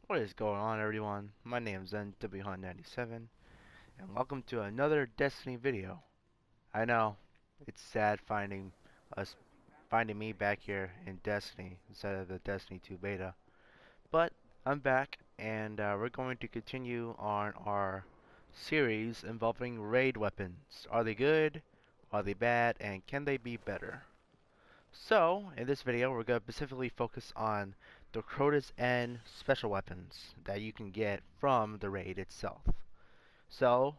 What is going on, everyone? My name is NWHunt97 and welcome to another Destiny video. I know it's sad finding me back here in Destiny instead of the Destiny 2 beta, but I'm back and we're going to continue on our series involving raid weapons. Are they good? Are they bad? And can they be better? So, in this video, we're going to specifically focus on the Crota's End special weapons that you can get from the raid itself. So,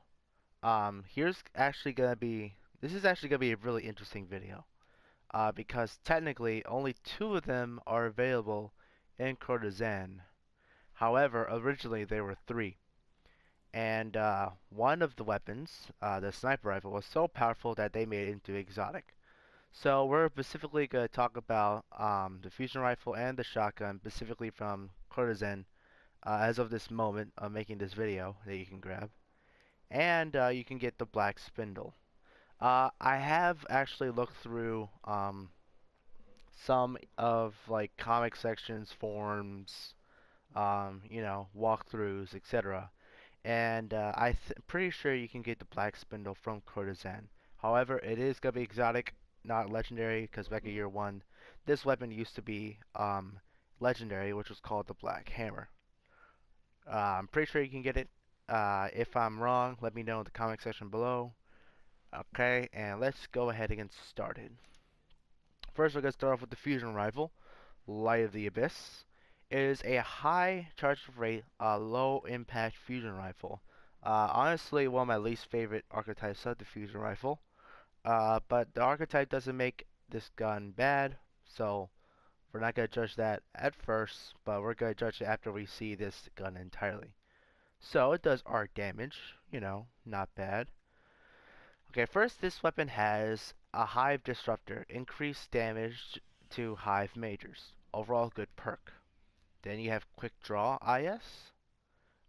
this is actually going to be a really interesting video, because technically only two of them are available in Crota's End. However, originally there were three, and one of the weapons, the sniper rifle, was so powerful that they made it into exotic. So we're specifically going to talk about the fusion rifle and the shotgun, specifically from Courtesan, as of this moment of making this video that you can grab. And you can get the black spindle. I have actually looked through some of like comic sections, forums, walkthroughs, etc. And I'm pretty sure you can get the black spindle from Courtesan. However, it is going to be exotic, not legendary, because back in year 1, this weapon used to be legendary, which was called the black hammer. I'm pretty sure you can get it. If I'm wrong, let me know in the comment section below. Okay, and let's go ahead and get started. First, we're going to start off with the fusion rifle, Light of the Abyss. It is a high charge rate, low impact fusion rifle. Honestly, one of my least favorite archetypes of the fusion rifle. But the archetype doesn't make this gun bad, so we're not going to judge that at first, but we're going to judge it after we see this gun entirely. So it does arc damage, not bad. Okay, first, this weapon has a Hive Disruptor, increased damage to Hive Majors. Overall good perk. Then you have Quick Draw IS,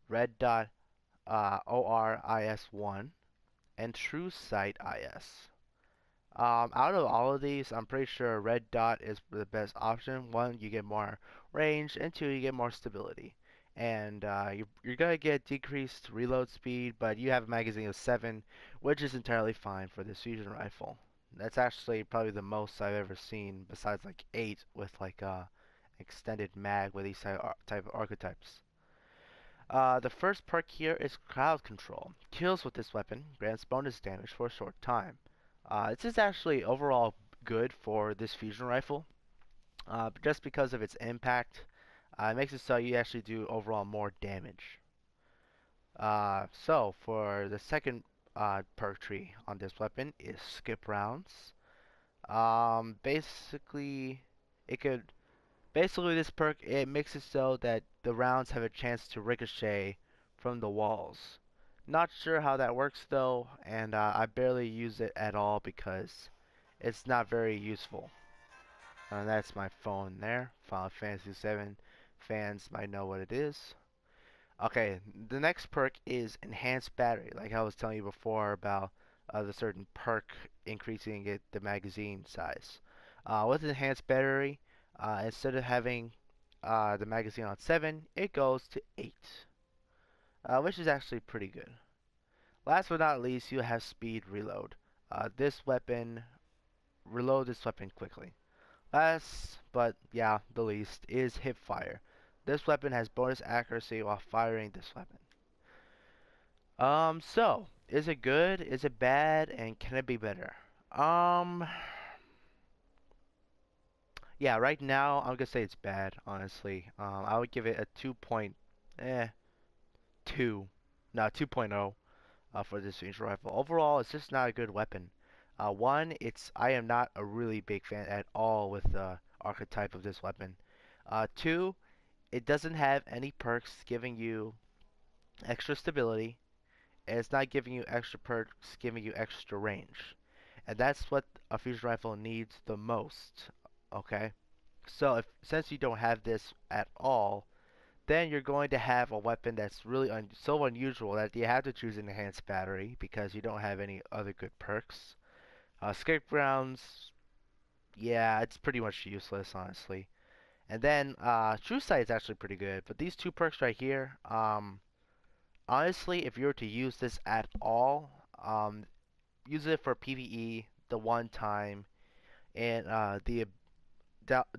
Red Dot ORIS1, and True Sight IS. Out of all of these, I'm pretty sure Red Dot is the best option. One, you get more range, and two, you get more stability. And you're going to get decreased reload speed, but you have a magazine of 7, which is entirely fine for this fusion rifle. That's actually probably the most I've ever seen, besides like 8 with like extended mag with these type of archetypes. The first perk here is Crowd Control. Kills with this weapon grants bonus damage for a short time. This is actually overall good for this fusion rifle, just because of its impact. It makes it so you actually do overall more damage. So for the second perk tree on this weapon is Skip Rounds. Basically, it could basically this perk, it makes it so that the rounds have a chance to ricochet from the walls. Not sure how that works though, and I barely use it at all because it's not very useful. And that's my phone there. Final Fantasy 7 fans might know what it is. Okay, the next perk is Enhanced Battery, like I was telling you before about the certain perk increasing the magazine size. With Enhanced Battery, instead of having the magazine on 7, it goes to 8, which is actually pretty good. Last but not least, you have Speed Reload. Reload this weapon quickly. Last, but yeah, the least, is Hip Fire. This weapon has bonus accuracy while firing this weapon. So, is it good? Is it bad? And can it be better? Yeah, right now, I'm gonna say it's bad, honestly. I would give it a 2, no, 2.0 for this fusion rifle. Overall, it's just not a good weapon. One, I am not a really big fan at all with the archetype of this weapon. Two, it doesn't have any perks giving you extra stability, and it's not giving you extra perks giving you extra range. And that's what a fusion rifle needs the most, okay? So since you don't have this at all, then you're going to have a weapon that's really so unusual that you have to choose an enhanced battery because you don't have any other good perks. Escape rounds, yeah, it's pretty much useless, honestly. And then True Sight is actually pretty good, but these two perks right here, honestly, if you were to use this at all, use it for PvE the one time, and the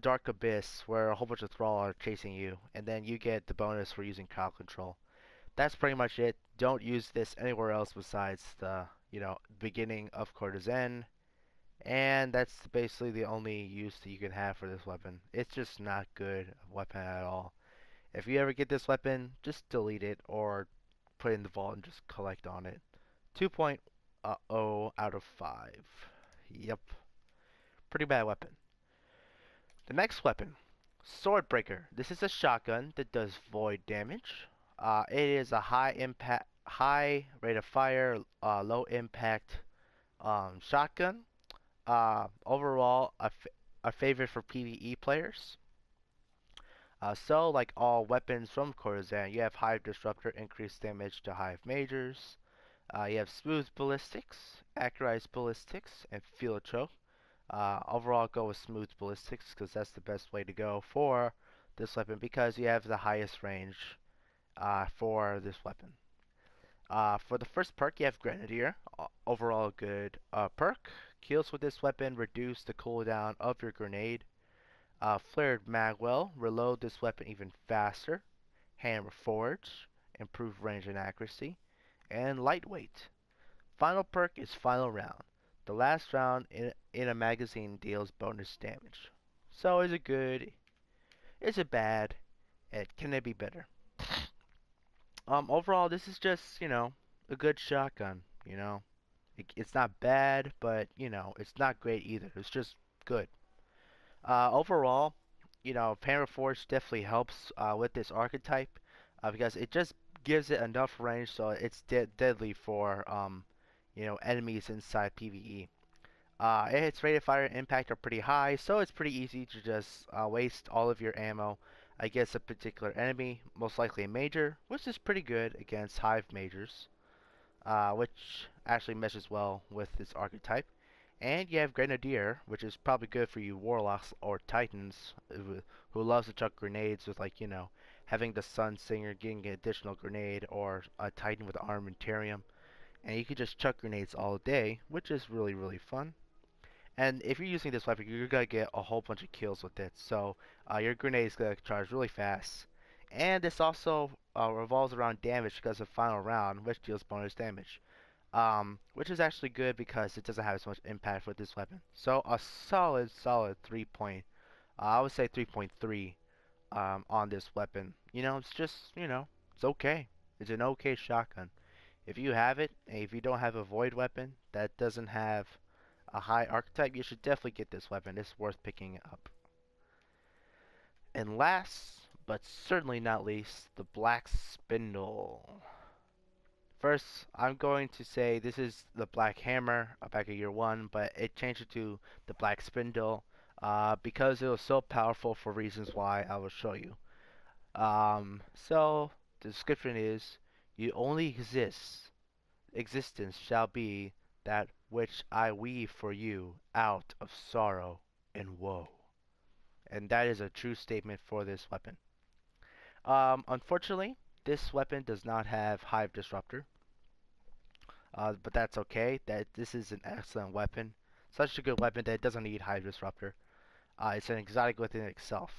Dark Abyss, where a whole bunch of Thrall are chasing you, and then you get the bonus for using crowd control. That's pretty much it. Don't use this anywhere else besides the, beginning of Courtesan, and that's basically the only use that you can have for this weapon. It's just not good weapon at all. If you ever get this weapon, just delete it or put it in the vault and just collect on it. 2.0 out of 5. Yep, pretty bad weapon. The next weapon, Swordbreaker. This is a shotgun that does void damage. It is a high rate of fire, low impact shotgun. Overall, a favorite for PvE players. So, like all weapons from Courtesan, you have Hive Disruptor, increased damage to Hive Majors. You have Smooth Ballistics, Accurized Ballistics, and Field Choke. Overall, go with Smooth Ballistics because that's the best way to go for this weapon because you have the highest range for this weapon. For the first perk, you have Grenadier. Overall, good perk. Kills with this weapon reduce the cooldown of your grenade. Flared Magwell. Reload this weapon even faster. Hammer Forge. Improve range and accuracy. And Lightweight. Final perk is Final Round. The last round in a magazine deals bonus damage. So is it good? Is it bad? Can it be better? Overall, this is just, a good shotgun, it's not bad, but, it's not great either. It's just good. Overall, Hammer Force definitely helps with this archetype because it just gives it enough range so it's deadly for, enemies inside PvE. Its rate of fire and impact are pretty high, so it's pretty easy to just waste all of your ammo against a particular enemy, most likely a major, which is pretty good against Hive majors, which actually meshes well with this archetype. And you have Grenadier, which is probably good for you Warlocks or Titans who loves to chuck grenades with, like, having the Sun Singer getting an additional grenade or a Titan with Armamentarium. And you can just chuck grenades all day, which is really, really fun. And if you're using this weapon, you're going to get a whole bunch of kills with it. So your grenade is going to charge really fast. And this also revolves around damage because of Final Round, which deals bonus damage. Which is actually good because it doesn't have as much impact with this weapon. So a solid 3 point, I would say 3.3 on this weapon. It's just, it's okay. It's an okay shotgun. If you have it, and if you don't have a void weapon that doesn't have a high archetype, you should definitely get this weapon. It's worth picking up. And last, but certainly not least, the Black Spindle. First, I'm going to say this is the Black Hammer back in year 1, but it changed it to the Black Spindle because it was so powerful for reasons why I will show you. So, the description is, you only exist. Existence shall be that which I weave for you out of sorrow and woe. And that is a true statement for this weapon. Unfortunately, this weapon does not have Hive Disruptor. But that's okay. This is an excellent weapon. Such a good weapon that it doesn't need Hive Disruptor. It's an exotic within itself.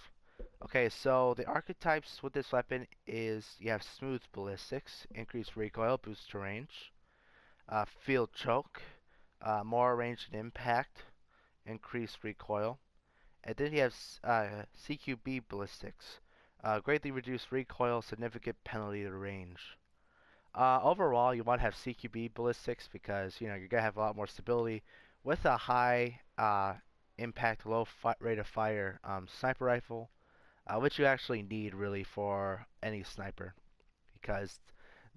Okay, so the archetypes with this weapon is you have Smooth Ballistics, increased recoil, boost to range. Field Choke, more range and impact, increased recoil. And then you have CQB Ballistics, greatly reduced recoil, significant penalty to range. Overall, you want to have CQB Ballistics because, you're going to have a lot more stability with a high impact, low rate of fire sniper rifle, which you actually need really for any sniper because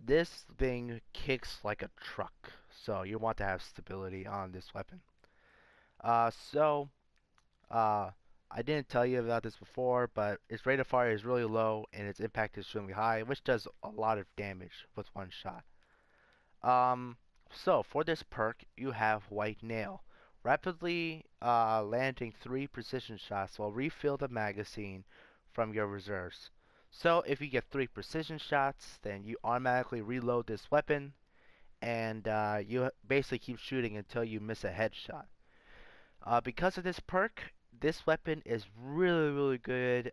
this thing kicks like a truck, so you want to have stability on this weapon. So, I didn't tell you about this before, but its rate of fire is really low and its impact is extremely high, which does a lot of damage with one shot. So for this perk, you have White Nail. Rapidly landing 3 precision shots will refill the magazine from your reserves. So if you get 3 precision shots, then you automatically reload this weapon, and you basically keep shooting until you miss a headshot. Because of this perk, this weapon is really good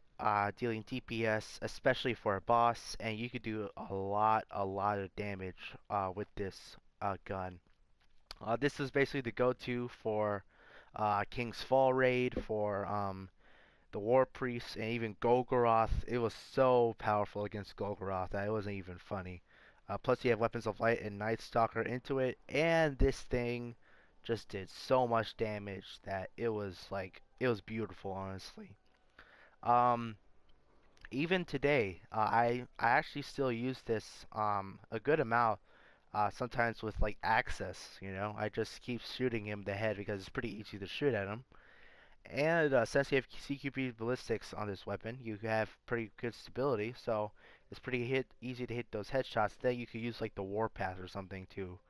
dealing DPS, especially for a boss, and you could do a lot of damage with this gun. This is basically the go-to for King's Fall raid, for the War Priest, and even Golgoroth. It was so powerful against Golgoroth that it wasn't even funny. Plus, you have Weapons of Light and Night Stalker into it, and this thing just did so much damage that it was beautiful, honestly. Um, Even today, I actually still use this a good amount. Sometimes with like access, I just keep shooting him the head because it's pretty easy to shoot at him. And since you have CQB ballistics on this weapon, you have pretty good stability, so it's pretty easy to hit those headshots. Then you could use like the warpath or something to,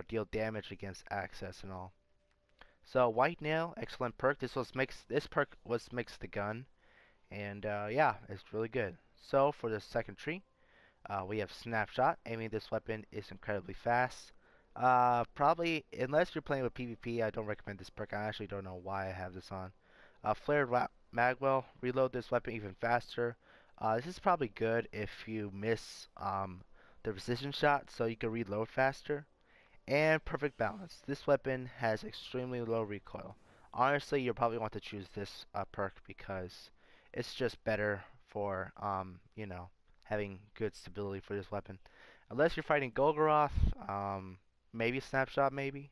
deal damage against access and all. So white nail, excellent perk. This perk was makes the gun, and yeah, it's really good. So for the second tree, we have Snapshot. Aiming this weapon is incredibly fast. Probably, unless you're playing with PvP, I don't recommend this perk. I actually don't know why I have this on. Flared Magwell. Reload this weapon even faster. This is probably good if you miss the precision shot, so you can reload faster. And Perfect Balance. This weapon has extremely low recoil. Honestly, you'll probably want to choose this perk because it's just better for, having good stability for this weapon. Unless you're fighting Golgoroth, maybe Snapshot, maybe.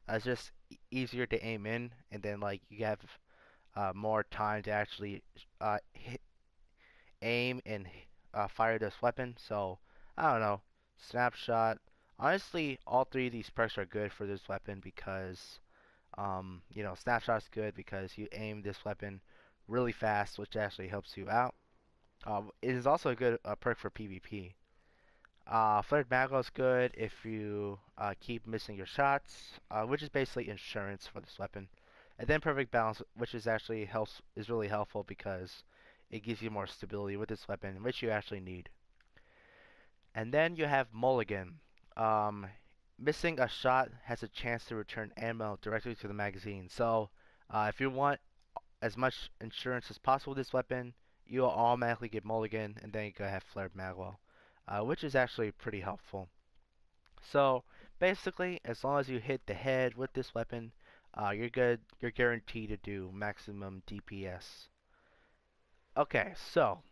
It's just easier to aim in, and then like you have more time to actually aim and fire this weapon. So I don't know, Snapshot. Honestly, all three of these perks are good for this weapon because Snapshot's good because you aim this weapon really fast, which actually helps you out. It is also a good perk for PvP. Flared Magwell is good if you keep missing your shots, which is basically insurance for this weapon. And then Perfect Balance, which is really helpful because it gives you more stability with this weapon, which you actually need. And then you have Mulligan. Um, Missing a shot has a chance to return ammo directly to the magazine. So if you want as much insurance as possible with this weapon, you'll automatically get Mulligan, and then you go have Flared Magwell, which is actually pretty helpful. So basically, as long as you hit the head with this weapon, you're good. You're guaranteed to do maximum DPS. Okay, so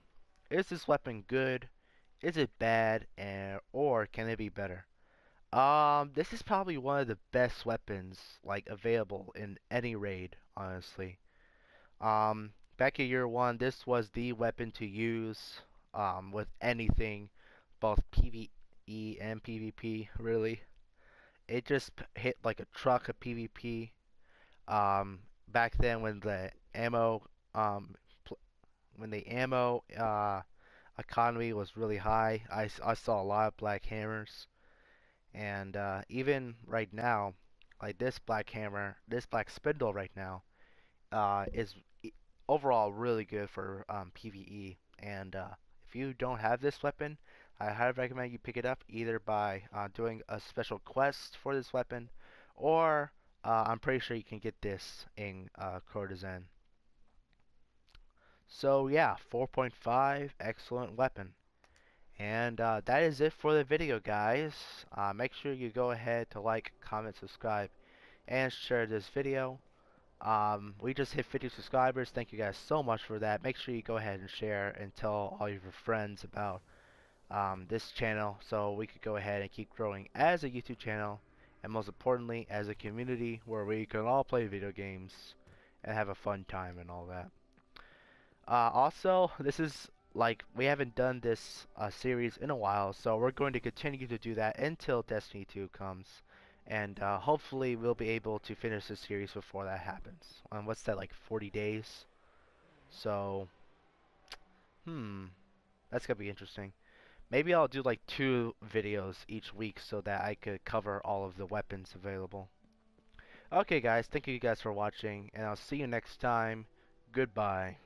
is this weapon good? Is it bad? Or can it be better? This is probably one of the best weapons like available in any raid, honestly. Back in year one, this was the weapon to use with anything, both PvE and PvP, really. It just hit like a truck of PvP. Back then when the ammo, um, when the ammo economy was really high, I saw a lot of black hammers. And even right now, like this black spindle right now, is overall really good for PvE. And if you don't have this weapon, I highly recommend you pick it up either by doing a special quest for this weapon, or I'm pretty sure you can get this in Crota. So yeah, 4.5, excellent weapon. And that is it for the video, guys. Make sure you go ahead to like, comment, subscribe, and share this video. We just hit 50 subscribers. Thank you guys so much for that. Make sure you go ahead and share and tell all your friends about this channel so we could go ahead and keep growing as a YouTube channel, and most importantly as a community where we can all play video games and have a fun time and all that. Also, this is like we haven't done this series in a while, so we're going to continue to do that until Destiny 2 comes, and hopefully we'll be able to finish this series before that happens. What's that, like 40 days? So, that's gonna be interesting. Maybe I'll do like 2 videos each week so that I could cover all of the weapons available. Okay, guys, thank you guys for watching, and I'll see you next time. Goodbye.